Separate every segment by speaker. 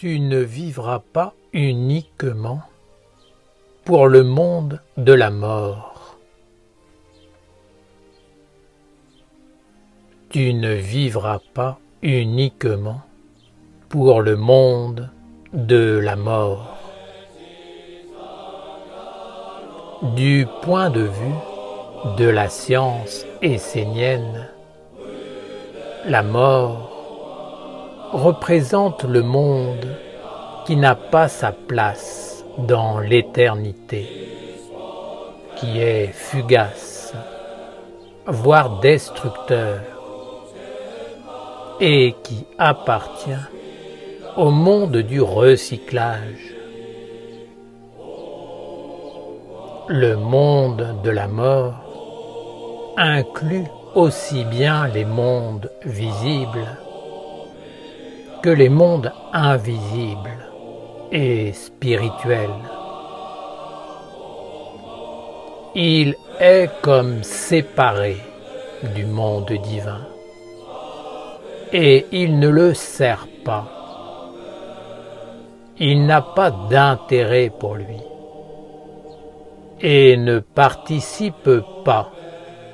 Speaker 1: Tu ne vivras pas uniquement pour le monde de la mort. Tu ne vivras pas uniquement pour le monde de la mort. Du point de vue de la science essénienne, la mort représente le monde qui n'a pas sa place dans l'éternité, qui est fugace, voire destructeur, et qui appartient au monde du recyclage. Le monde de la mort inclut aussi bien les mondes visibles que les mondes invisibles et spirituels. Il est comme séparé du monde divin et il ne le sert pas. Il n'a pas d'intérêt pour lui et ne participe pas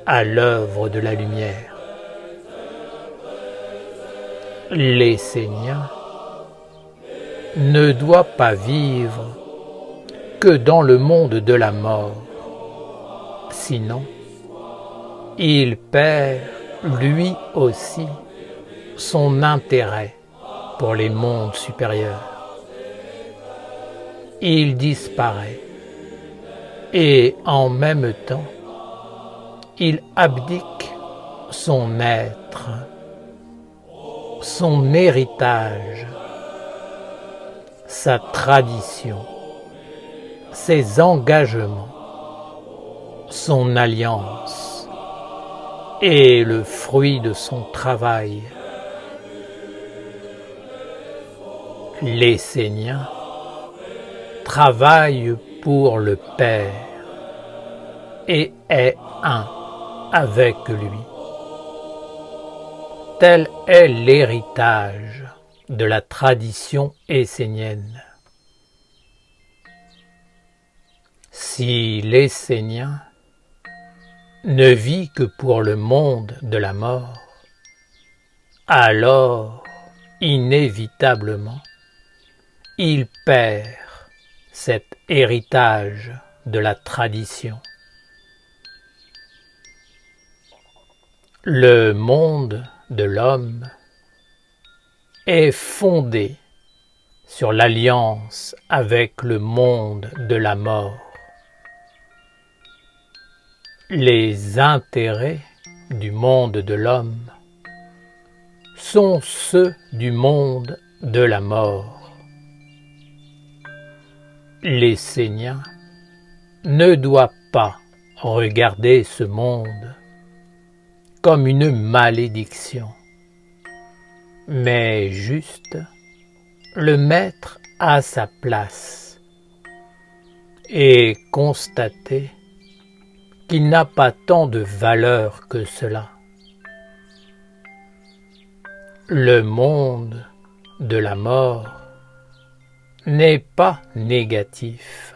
Speaker 1: à l'œuvre de la lumière. L'essénien ne doit pas vivre que dans le monde de la mort, sinon il perd lui aussi son intérêt pour les mondes supérieurs. Il disparaît et en même temps il abdique son être, son héritage, sa tradition, ses engagements, son alliance et le fruit de son travail. L'essénien travaille pour le Père et est un avec lui. Tel est l'héritage de la tradition essénienne. Si l'essénien ne vit que pour le monde de la mort, alors, inévitablement, il perd cet héritage de la tradition. Le monde de l'homme est fondé sur l'alliance avec le monde de la mort. Les intérêts du monde de l'homme sont ceux du monde de la mort. L'essénien ne doit pas regarder ce monde comme une malédiction, mais juste le mettre à sa place et constater qu'il n'a pas tant de valeur que cela. Le monde de la mort n'est pas négatif.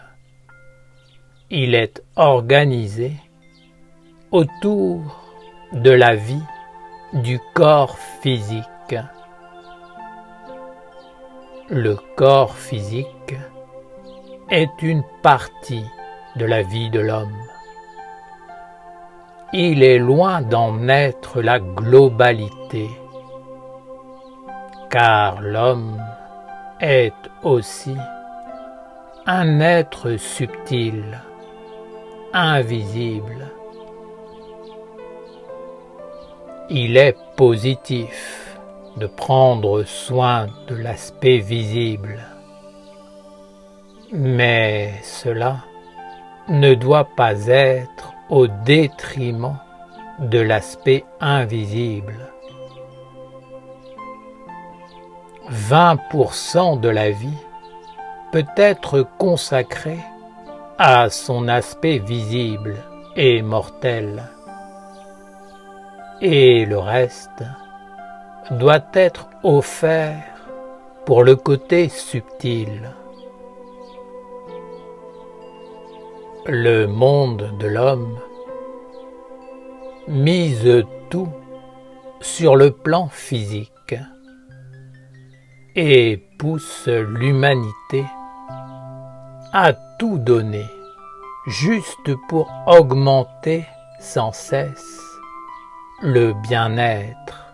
Speaker 1: Il est organisé autour de la vie du corps physique. Le corps physique est une partie de la vie de l'homme. Il est loin d'en être la globalité, car l'homme est aussi un être subtil, invisible. Il est positif de prendre soin de l'aspect visible, mais cela ne doit pas être au détriment de l'aspect invisible. 20% de la vie peut être consacrée à son aspect visible et mortel, et le reste doit être offert pour le côté subtil. Le monde de l'homme mise tout sur le plan physique et pousse l'humanité à tout donner juste pour augmenter sans cesse le bien-être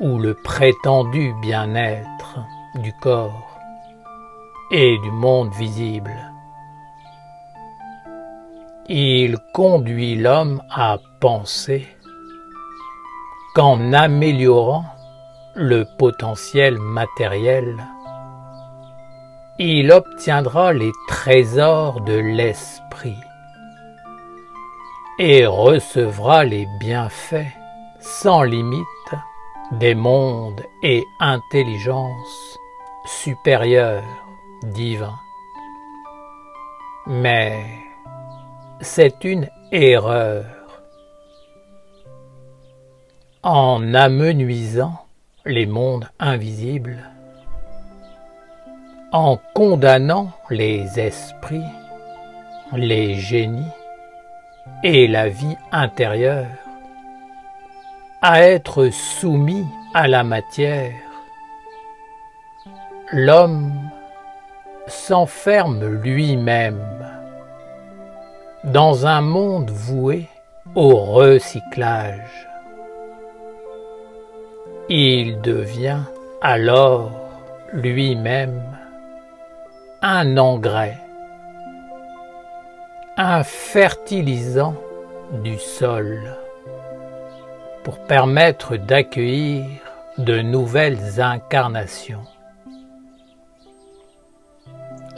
Speaker 1: ou le prétendu bien-être du corps et du monde visible. Il conduit l'homme à penser qu'en améliorant le potentiel matériel, il obtiendra les trésors de l'esprit et recevra les bienfaits sans limite des mondes et intelligences supérieures divins. Mais c'est une erreur. En amenuisant les mondes invisibles, en condamnant les esprits, les génies et la vie intérieure à être soumis à la matière, l'homme s'enferme lui-même dans un monde voué au recyclage. Il devient alors lui-même un engrais, un fertilisant du sol pour permettre d'accueillir de nouvelles incarnations.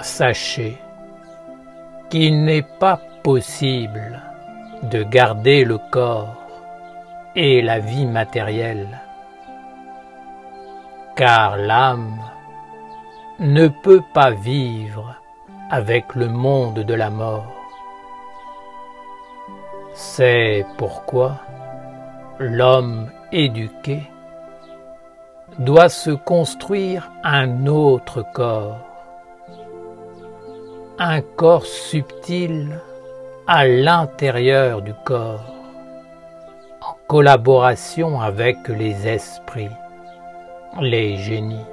Speaker 1: Sachez qu'il n'est pas possible de garder le corps et la vie matérielle, car l'âme ne peut pas vivre avec le monde de la mort. C'est pourquoi l'homme éduqué doit se construire un autre corps, un corps subtil à l'intérieur du corps, en collaboration avec les esprits, les génies,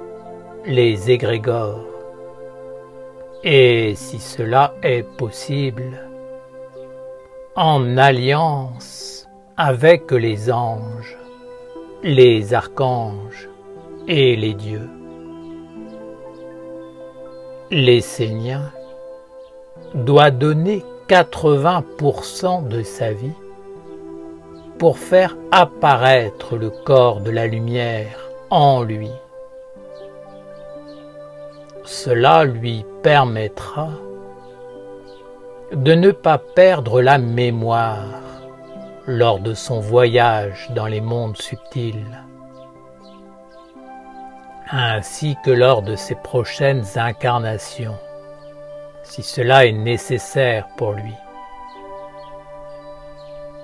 Speaker 1: les égrégores, et si cela est possible, en alliance avec les anges, les archanges et les dieux. L'essénien doit donner 80% de sa vie pour faire apparaître le corps de la lumière en lui. Cela lui permettra de ne pas perdre la mémoire lors de son voyage dans les mondes subtils, ainsi que lors de ses prochaines incarnations, si cela est nécessaire pour lui.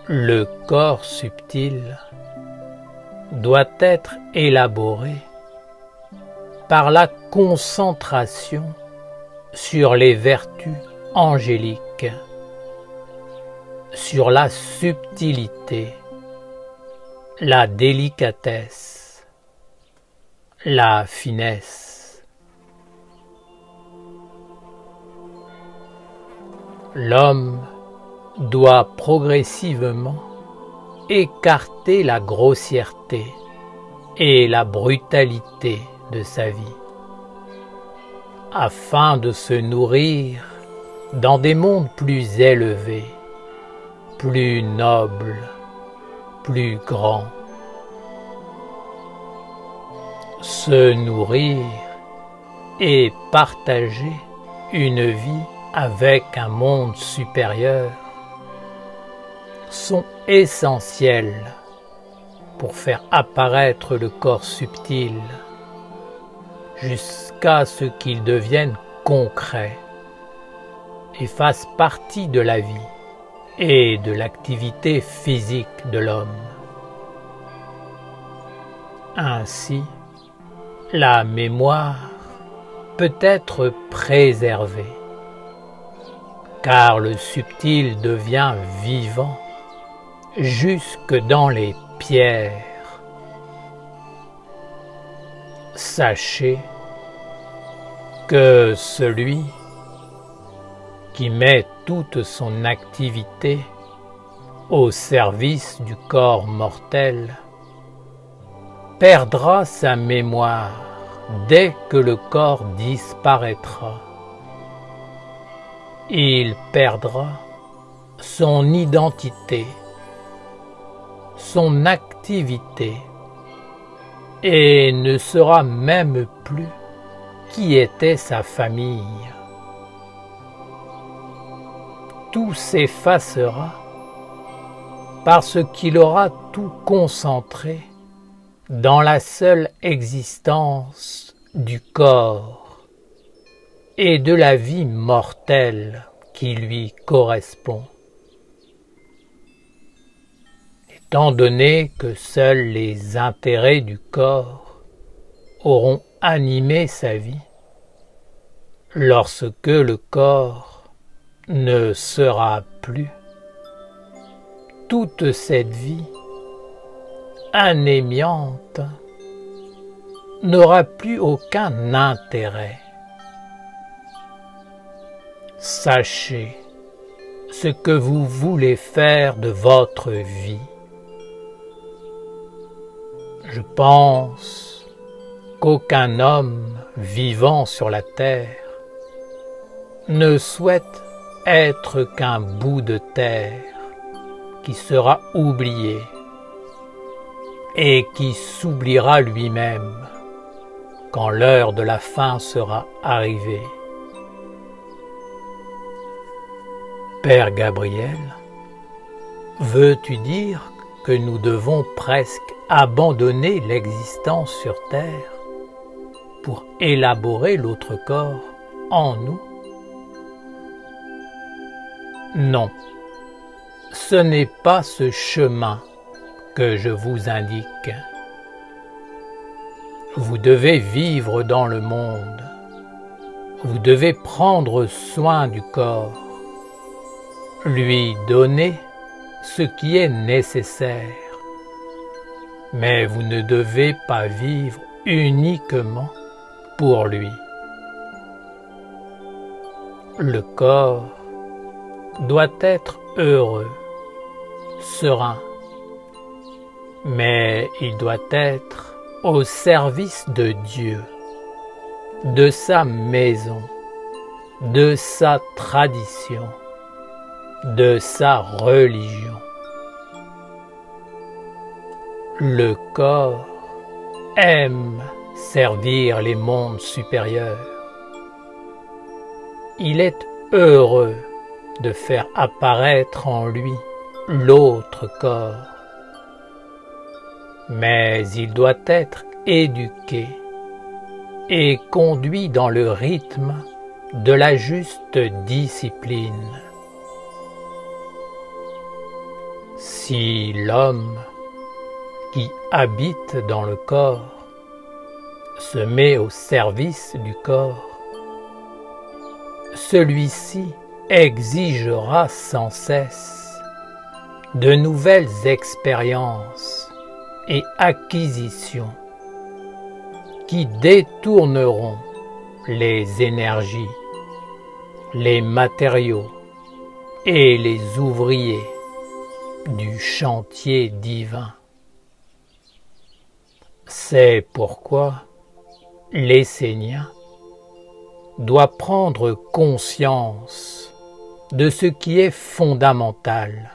Speaker 1: Le corps subtil doit être élaboré par la concentration sur les vertus angéliques, sur la subtilité, la délicatesse, la finesse. L'homme doit progressivement écarter la grossièreté et la brutalité de sa vie, afin de se nourrir dans des mondes plus élevés, plus nobles, plus grands. Se nourrir et partager une vie avec un monde supérieur sont essentiels pour faire apparaître le corps subtil jusqu'à ce qu'il devienne concret et fasse partie de la vie et de l'activité physique de l'homme. Ainsi, la mémoire peut être préservée, car le subtil devient vivant jusque dans les pierres. Sachez que celui qui met toute son activité au service du corps mortel perdra sa mémoire dès que le corps disparaîtra. Il perdra son identité, son activité, et ne saura même plus qui était sa famille. Tout s'effacera parce qu'il aura tout concentré dans la seule existence du corps et de la vie mortelle qui lui correspond. Étant donné que seuls les intérêts du corps auront animé sa vie, lorsque le corps ne sera plus, toute cette vie anémiante n'aura plus aucun intérêt. Sachez ce que vous voulez faire de votre vie. Je pense qu'aucun homme vivant sur la terre ne souhaite être qu'un bout de terre qui sera oublié et qui s'oubliera lui-même quand l'heure de la fin sera arrivée. Père Gabriel, veux-tu dire que nous devons presque abandonner l'existence sur terre pour élaborer l'autre corps en nous? Non, ce n'est pas ce chemin que je vous indique. Vous devez vivre dans le monde, vous devez prendre soin du corps, lui donner ce qui est nécessaire, mais vous ne devez pas vivre uniquement pour lui. Le corps doit être heureux, serein, mais il doit être au service de Dieu, de sa maison, de sa tradition, de sa religion. Le corps aime servir les mondes supérieurs. Il est heureux de faire apparaître en lui l'autre corps. Mais il doit être éduqué et conduit dans le rythme de la juste discipline. Si l'homme qui habite dans le corps se met au service du corps, celui-ci exigera sans cesse de nouvelles expériences et acquisitions qui détourneront les énergies, les matériaux et les ouvriers du chantier divin. C'est pourquoi l'Essénien doit prendre conscience de ce qui est fondamental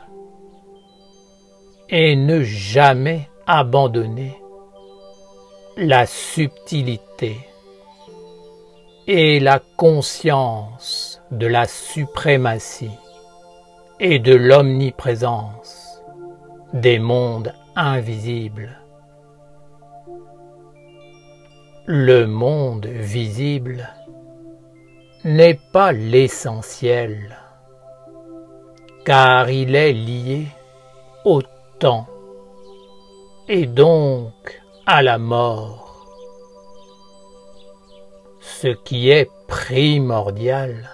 Speaker 1: et ne jamais abandonner la subtilité et la conscience de la suprématie et de l'omniprésence des mondes invisibles. Le monde visible n'est pas l'essentiel, car il est lié au temps et donc à la mort. Ce qui est primordial,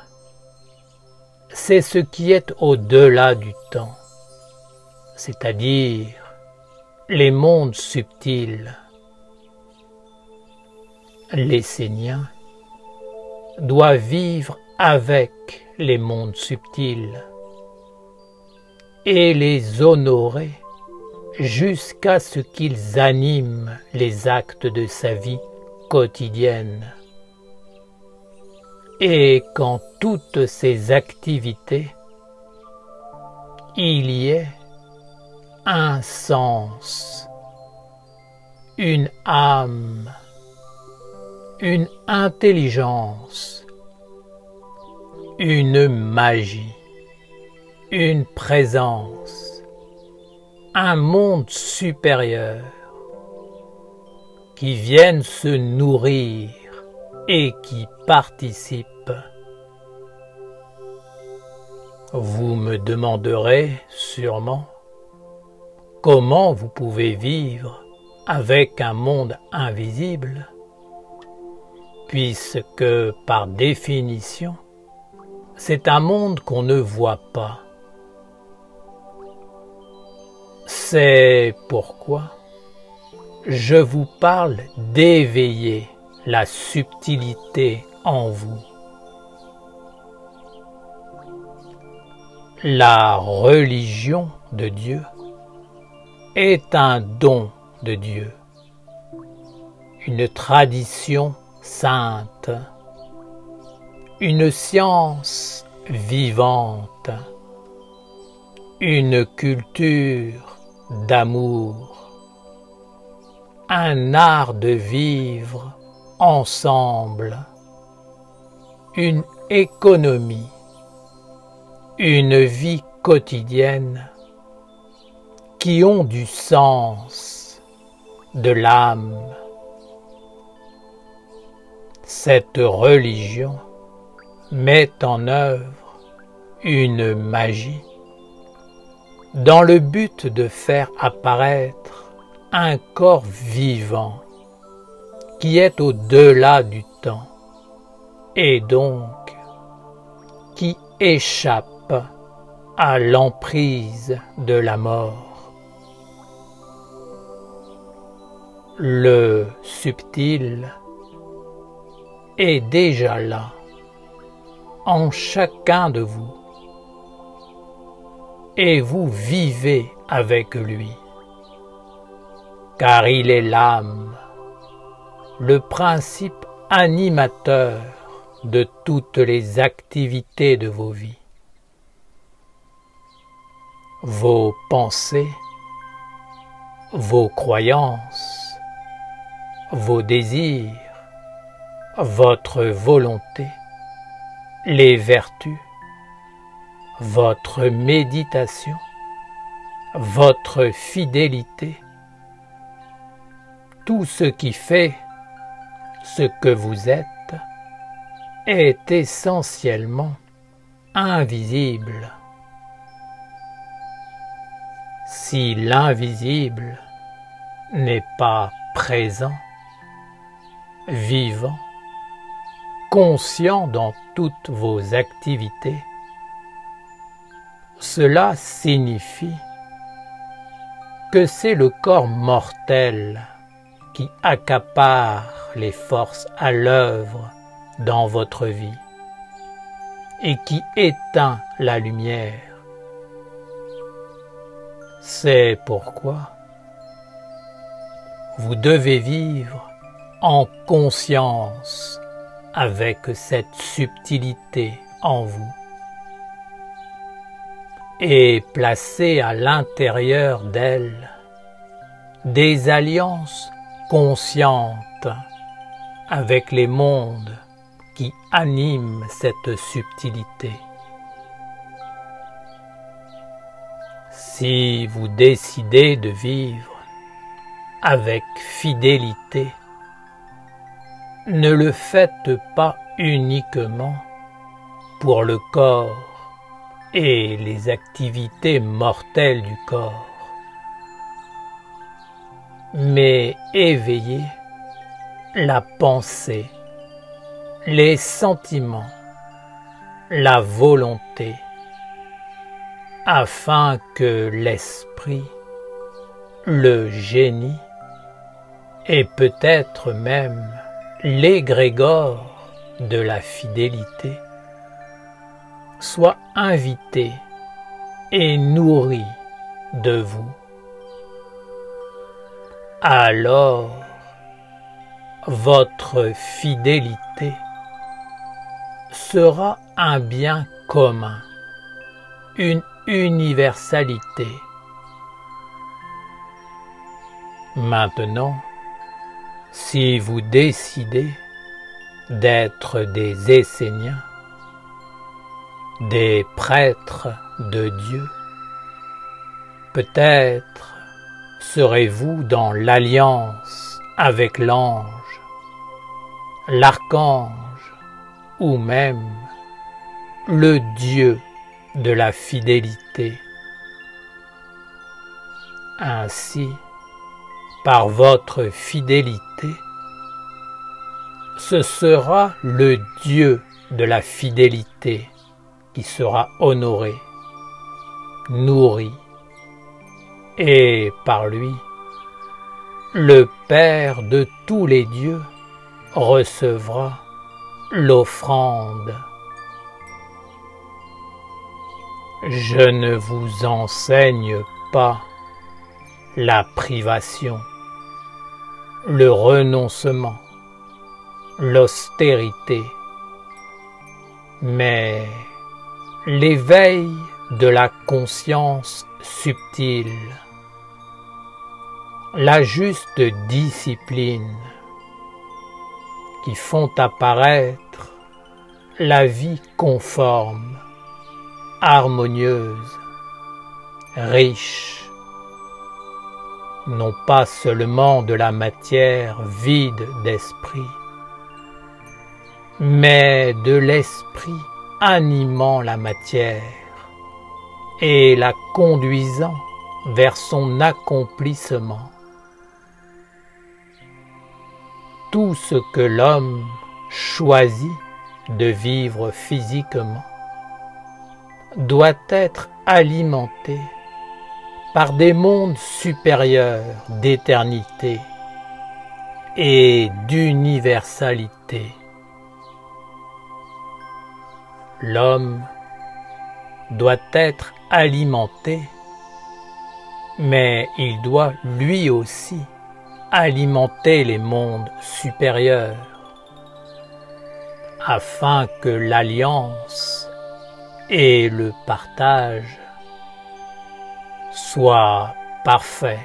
Speaker 1: c'est ce qui est au-delà du temps, c'est-à-dire les mondes subtils. L'Essénien doit vivre avec les mondes subtils et les honorer jusqu'à ce qu'ils animent les actes de sa vie quotidienne. Et qu'en toutes ces activités, il y ait un sens, une âme, une intelligence, une magie, une présence, un monde supérieur qui viennent se nourrir et qui participent. Vous me demanderez sûrement comment vous pouvez vivre avec un monde invisible, puisque par définition, c'est un monde qu'on ne voit pas. C'est pourquoi je vous parle d'éveiller la subtilité en vous. La religion de Dieu est un don de Dieu, une tradition sainte, une science vivante, une culture d'amour, un art de vivre ensemble, une économie, une vie quotidienne qui ont du sens, de l'âme. Cette religion met en œuvre une magie dans le but de faire apparaître un corps vivant qui est au-delà du temps et donc qui échappe à l'emprise de la mort. Le subtil est déjà là, en chacun de vous, et vous vivez avec lui, car il est l'âme, le principe animateur de toutes les activités de vos vies. Vos pensées, vos croyances, vos désirs, votre volonté, les vertus, votre méditation, votre fidélité, tout ce qui fait ce que vous êtes est essentiellement invisible. Si l'invisible n'est pas présent, vivant, conscient dans toutes vos activités, cela signifie que c'est le corps mortel qui accapare les forces à l'œuvre dans votre vie et qui éteint la lumière. C'est pourquoi vous devez vivre en conscience avec cette subtilité en vous et placer à l'intérieur d'elle des alliances conscientes avec les mondes qui animent cette subtilité. Si vous décidez de vivre avec fidélité, ne le faites pas uniquement pour le corps et les activités mortelles du corps, mais éveillez la pensée, les sentiments, la volonté, afin que l'esprit, le génie, et peut-être même l'égrégore de la fidélité soit invité et nourri de vous. Alors, votre fidélité sera un bien commun, une universalité. Maintenant, si vous décidez d'être des Esséniens, des prêtres de Dieu, peut-être serez-vous dans l'alliance avec l'ange, l'archange ou même le Dieu de la fidélité. Ainsi, par votre fidélité, ce sera le Dieu de la fidélité qui sera honoré, nourri, et par lui, le Père de tous les dieux recevra l'offrande. Je ne vous enseigne pas la privation, le renoncement, l'austérité, mais l'éveil de la conscience subtile, la juste discipline qui font apparaître la vie conforme, harmonieuse, riche, non pas seulement de la matière vide d'esprit, mais de l'esprit animant la matière et la conduisant vers son accomplissement. Tout ce que l'homme choisit de vivre physiquement doit être alimenté par des mondes supérieurs d'éternité et d'universalité. L'homme doit être alimenté, mais il doit lui aussi alimenter les mondes supérieurs, afin que l'alliance et le partage soient parfaits.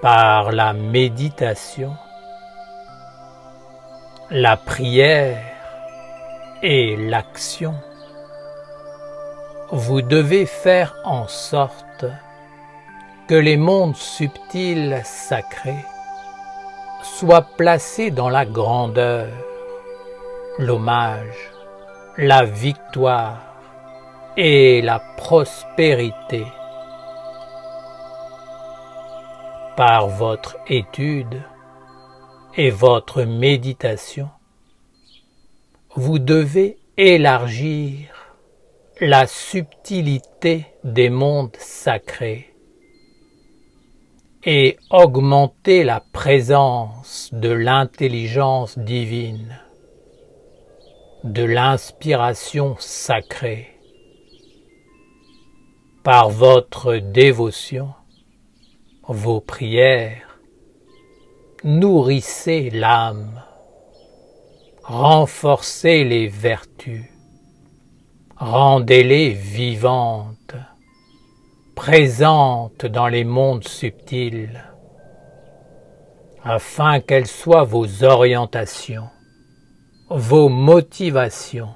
Speaker 1: Par la méditation, la prière et l'action, vous devez faire en sorte que les mondes subtils sacrés soient placés dans la grandeur, l'hommage, la victoire et la prospérité. Par votre étude et votre méditation, vous devez élargir la subtilité des mondes sacrés et augmenter la présence de l'intelligence divine, de l'inspiration sacrée. Par votre dévotion, vos prières, nourrissez l'âme, renforcez les vertus, rendez-les vivantes, présentes dans les mondes subtils, afin qu'elles soient vos orientations, vos motivations,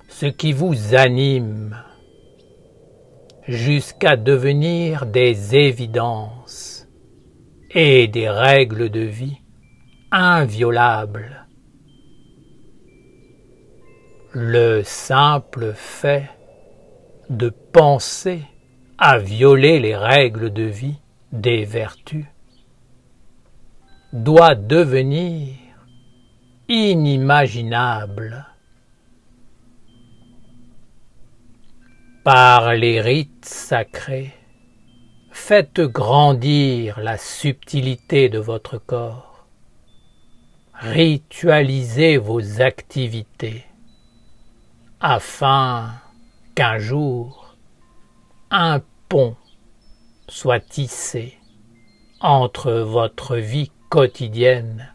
Speaker 1: ce qui vous anime, jusqu'à devenir des évidences et des règles de vie inviolables. Le simple fait de penser à violer les règles de vie des vertus doit devenir inimaginable. Par les rites sacrés, faites grandir la subtilité de votre corps. Ritualisez vos activités afin qu'un jour, un pont soit tissé entre votre vie quotidienne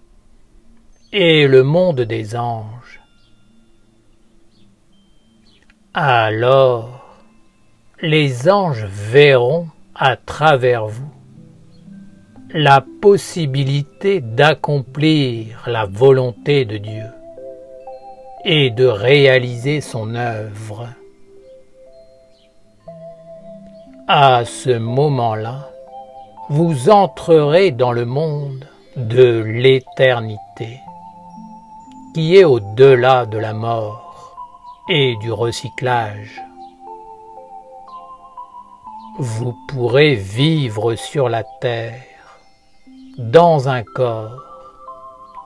Speaker 1: et le monde des anges. Alors, les anges verront à travers vous la possibilité d'accomplir la volonté de Dieu et de réaliser son œuvre. À ce moment-là, vous entrerez dans le monde de l'éternité, qui est au-delà de la mort et du recyclage. Vous pourrez vivre sur la terre, dans un corps,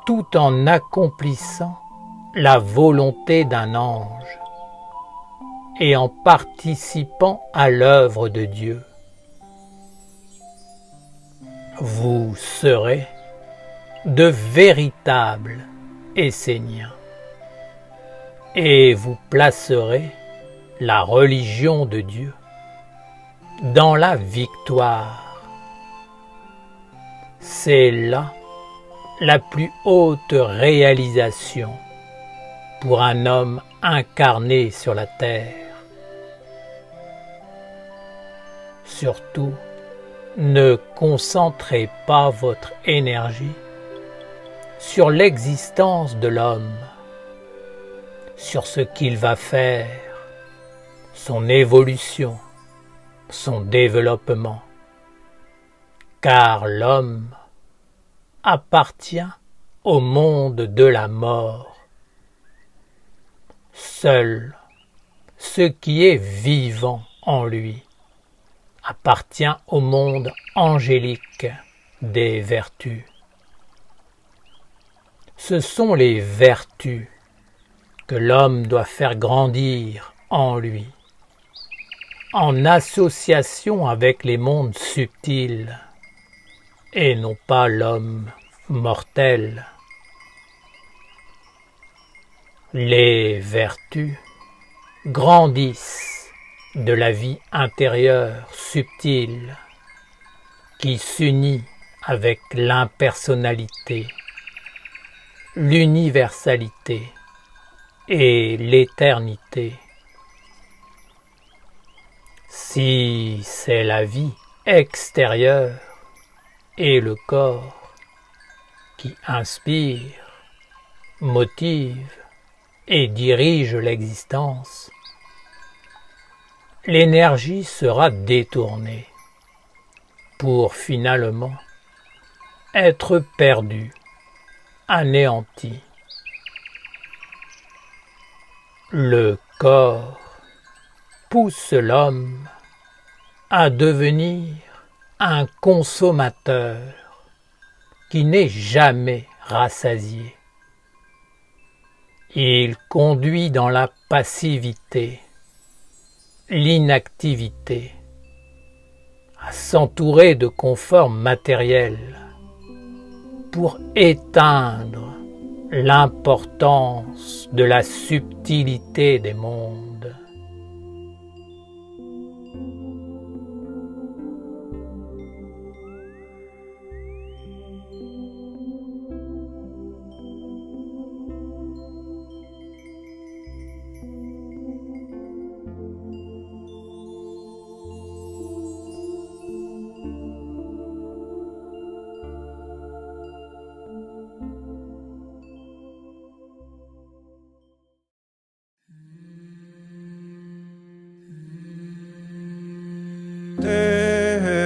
Speaker 1: tout en accomplissant la volonté d'un ange et en participant à l'œuvre de Dieu. Vous serez de véritables Esséniens et vous placerez la religion de Dieu dans la victoire. C'est là la plus haute réalisation pour un homme incarné sur la terre. Surtout, ne concentrez pas votre énergie sur l'existence de l'homme, sur ce qu'il va faire, son évolution, son développement, car l'homme appartient au monde de la mort. Seul ce qui est vivant en lui appartient au monde angélique des vertus. Ce sont les vertus que l'homme doit faire grandir en lui, en association avec les mondes subtils, et non pas l'homme mortel. Les vertus grandissent de la vie intérieure subtile qui s'unit avec l'impersonnalité, l'universalité et l'éternité. Si c'est la vie extérieure et le corps qui inspire, motive et dirige l'existence, l'énergie sera détournée pour finalement être perdue, anéantie. Le corps pousse l'homme à devenir un consommateur qui n'est jamais rassasié. Il conduit dans la passivité, l'inactivité, à s'entourer de confort matériel pour éteindre l'importance de la subtilité des mondes.
Speaker 2: Terra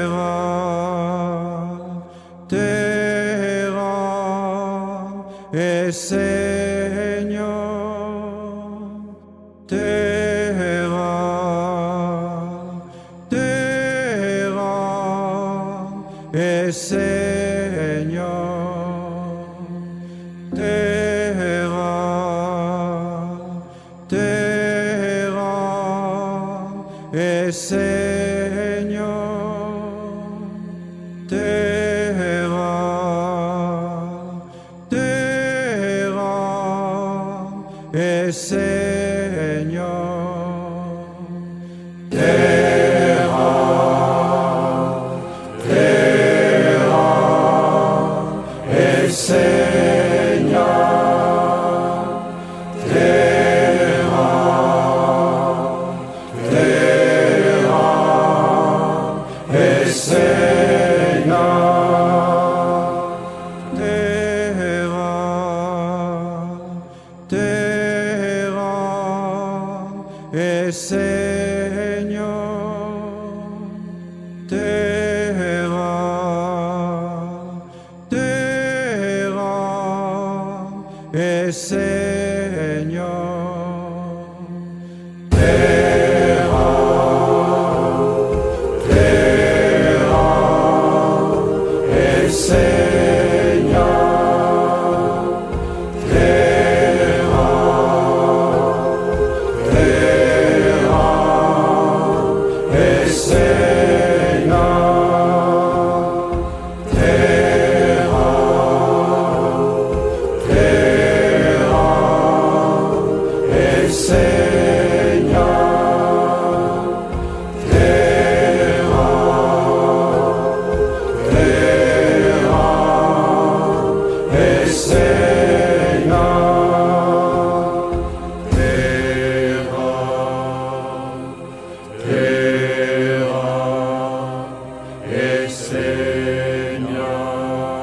Speaker 2: e Seigneur, terra, terra e Seigneur, terra. Señor, terra, terra, Señor, terra, terra, Señor, terra, terra, Señor, terra, terra, Señor, terra, terra,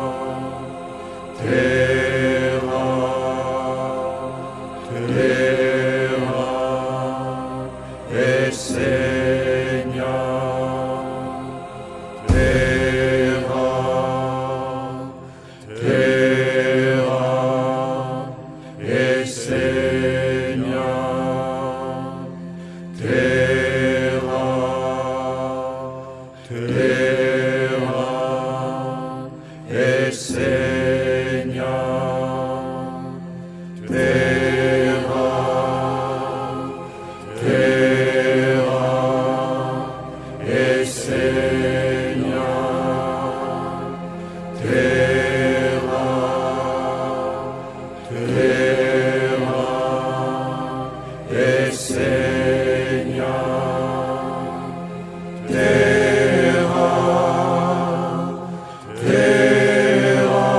Speaker 2: Señor, terra, terra, Señor, terra, terra,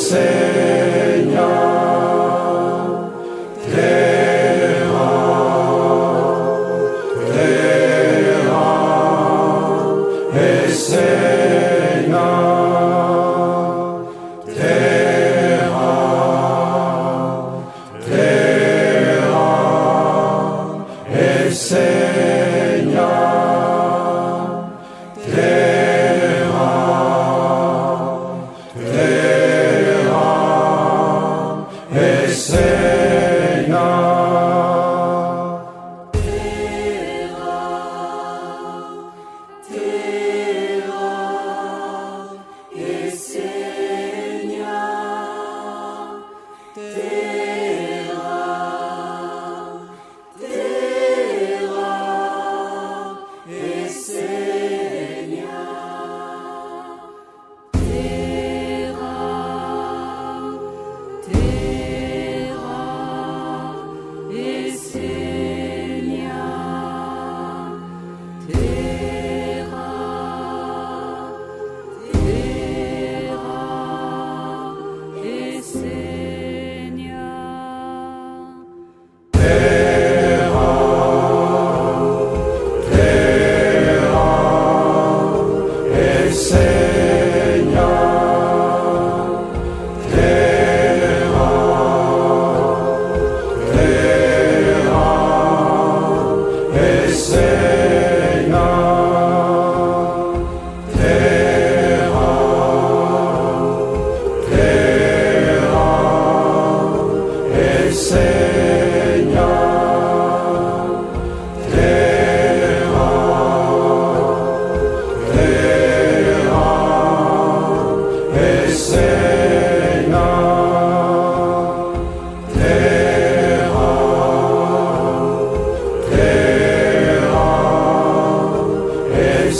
Speaker 2: Señor, terra, terra,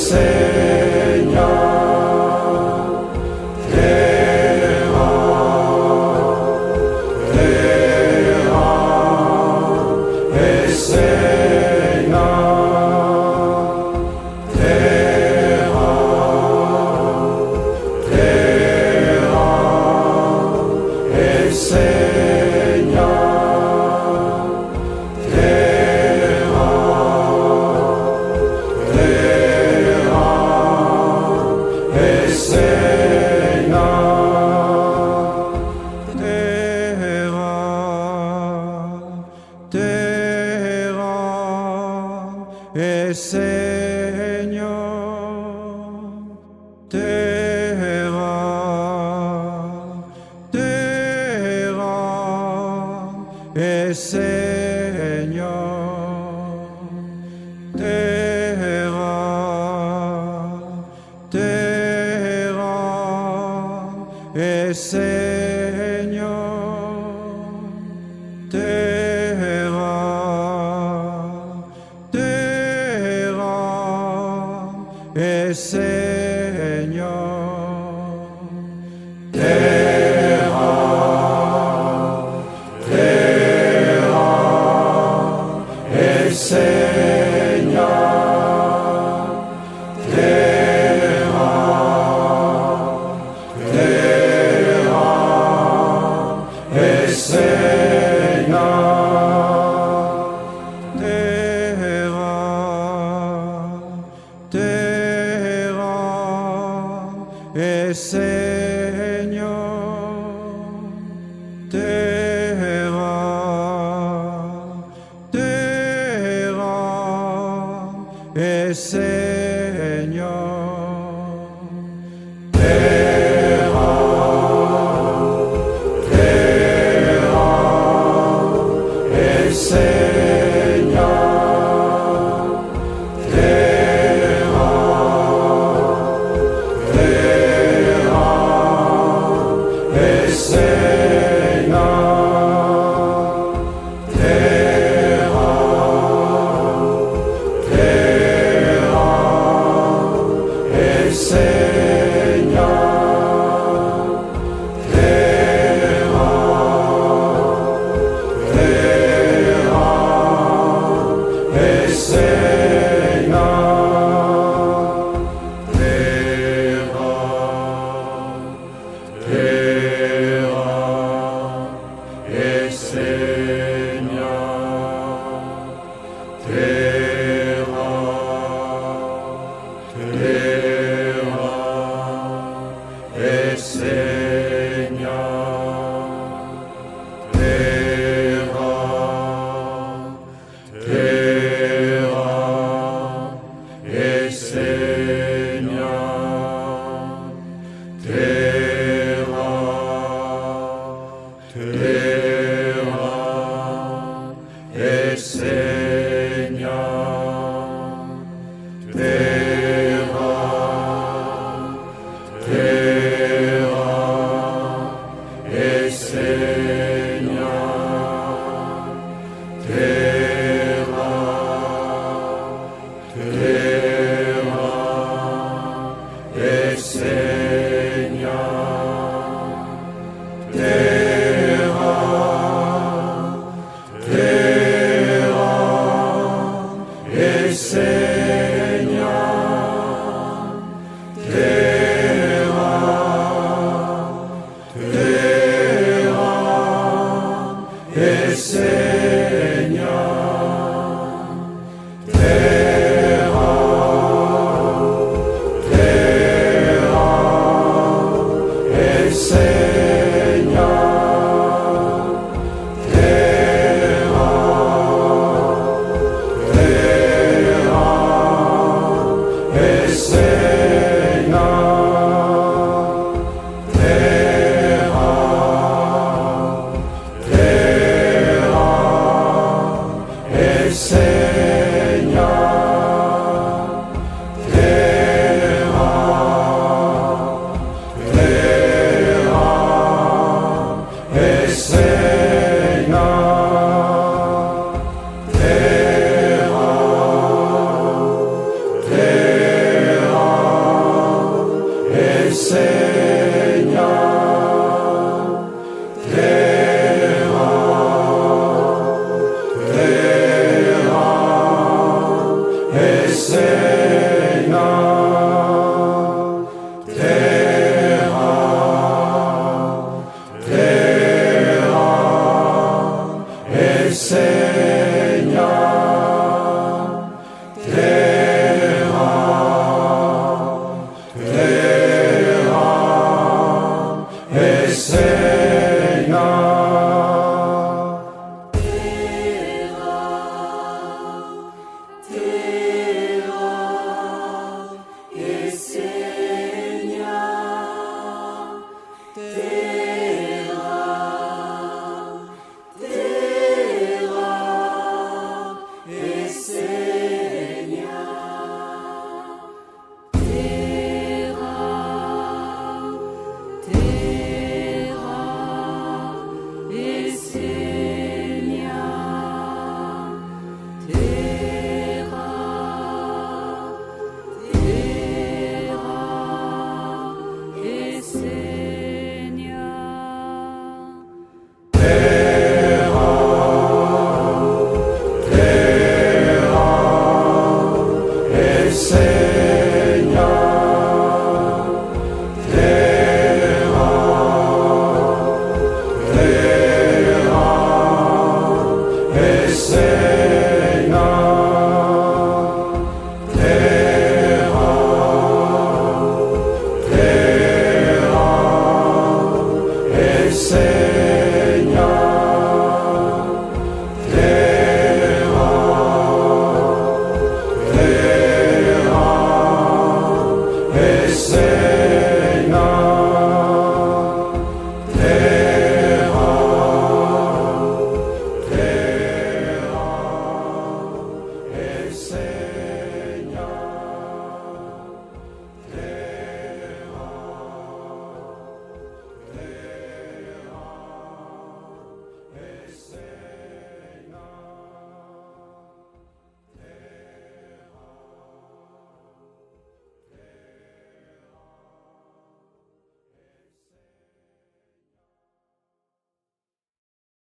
Speaker 2: Say